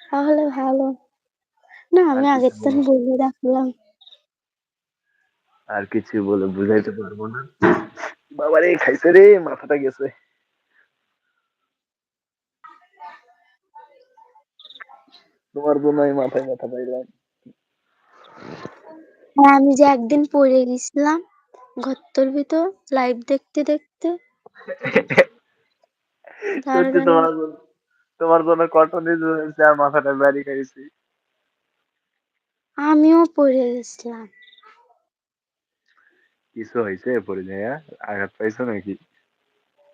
তাহলে ভালো। না আর আমি কিছু আগের বলো। থেকে বলে রাখলাম। আর কিছু বলে বুঝাইতে পারবো না। বাবারে খাইছে রে, মাথাটা গেছে। তোমার জন্য আমি মাথায় ব্যথা পাইলাম। হ্যাঁ, আমি যে একদিন পড়ে গেছিলাম গর্তের ভিতর লাইভ দেখতে দেখতে। সত্যি তাড়াতাড়ি তোমার জন্য কটনে হয়েছে আর মাথাটা বাড়ি খাইছি। আমিও পড়ে গেছিলাম। কিছু হয়েছে পরে যাইয়া? আঘাত পাইছো নাকি?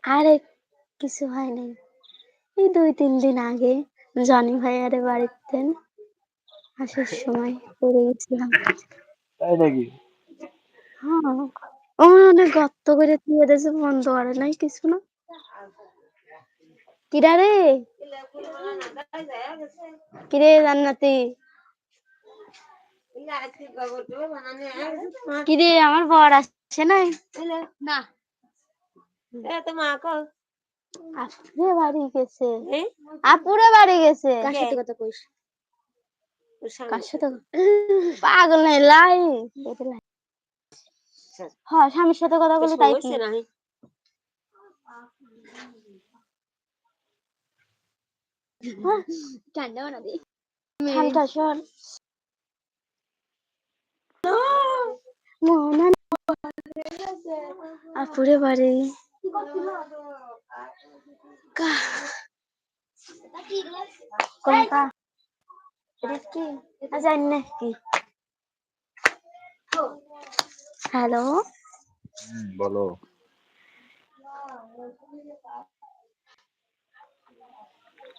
আরে কিছু হয়নি। এই 2-3 দিন আগে জনি ভাইয়ারে বাড়িতে আসার সময় পড়ে গেছিলাম। তাই নাকি? হ্যাঁ, ও অনেক গর্ত করে দিয়ে দিয়েছে, বন্ধ করে নাই কিছু না। কিরা রে কিরে জান্নাতি, কিরে আমার বর আসছে নাই? না আপুরে বাড়ি গেছে। আপুরে বাড়ি গেছে। কার সাথে কথা কইস? কার সাথে? পাগল নাই লাই। হ্যাঁ, স্বামীর সাথে কথা বলে তাই কি? ঠান্ডা বানা দি। ঠান্ডা শোন। মনে আপুরে বাড়ি কোনটা কি জানি না কি। হ্যালো, বলো।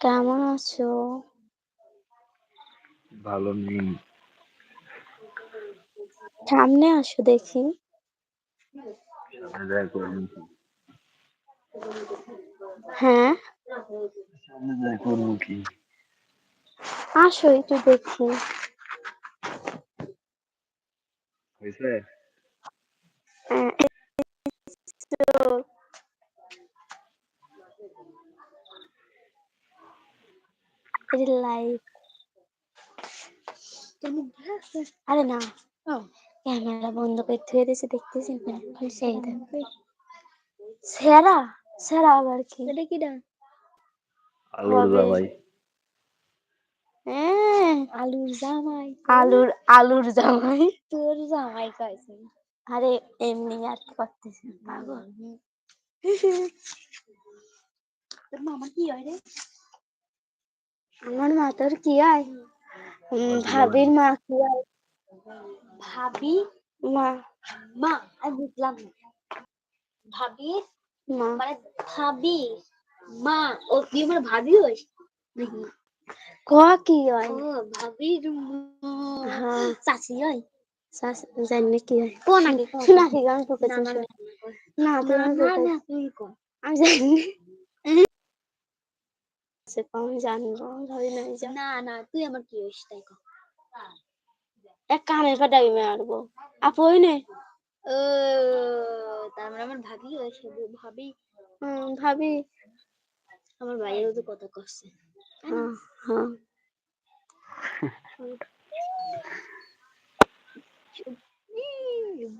কেমন আছো? ভালো নেই। সামনে আসো দেখি। সামনে যায় করবো কি? হ্যাঁ সামনে যায় করবো কি? আসো একটু দেখি। হয়েছে? লাইভ আরে না, ক্যামেরা বন্ধ করে থুয়ে দিয়েছে, দেখতেছি সেই দেখবে। সেরা সেরা আবার কি? এটা কি না আলুর হবে? জামাই। আলুর জামাই। আলুর জামাই তোর জামাই কইছে। আরে এমনি আর কি করতেছি পাগল। তোর মামা কি হয় রে? আমার মা তোর কি হয়? আমার দুলাভাই। ভাবির মা কি হয়? ভাবি মা। মা আমি বুঝলাম না। ভাবির মা মানে ভাবি মা। ও তুই আমার ভাবি হইস নাকি? ক কি হয়? ও ভাবির হ্যাঁ চাচি হয়। জানি কি হয় কোন আগে শোনা কি গান করতেছিস? না তুই না তুই কর। আমি জানি সে কম জানবো ধরে নাই যা। না না তুই আমার কি হইস তাই কর। এক কানে ফাটাবি মারবো। আপু ওই নে। ও তার মানে আমার ভাবি হইছে। ভাবি ভাবি আমার ভাইয়েরও তো কথা করছে। হ্যাঁ হ্যাঁ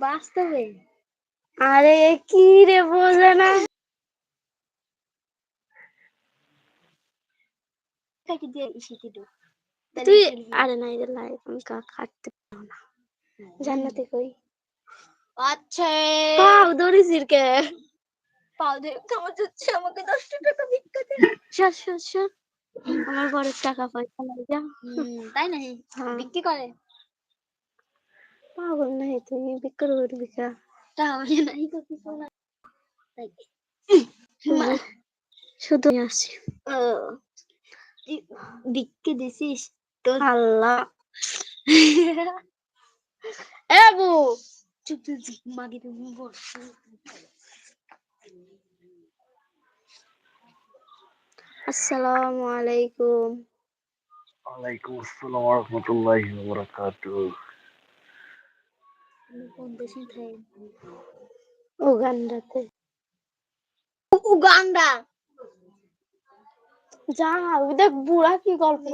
বাস্তবে। আরে কি রে বোঝে না। তুই আরে না এটা লাইভ আমি কাটতে পারবো না। জান্নাতে কই? আচ্ছা পাও ধরেছিস কে? পাও ধরে কেমন যাচ্ছে আমাকে 10 টাকা ভিক্ষা দে। সর সর সর। আমার বড় টাকা পয়সা নাই যা। তাই না? বিক্রি করে। পাগল নাই তুই বিক্রি করবি কা? টাকা পয়সা নাই তো কিছু না। তাই শুধু আসি। ও বিক্রি দিছিস তোর আল্লাহ। এ বু চুপ চুপ মাগি তুমি বস। আসসালামু আলাইকুম। ওয়ালাইকুম আসসালাম ওয়া রাহমাতুল্লাহি ওয়া বারাকাতুহু। কোন দেশে থাকেন? উগান্ডাতে। উগান্ডা যা দেখ বুড়া কি গল্প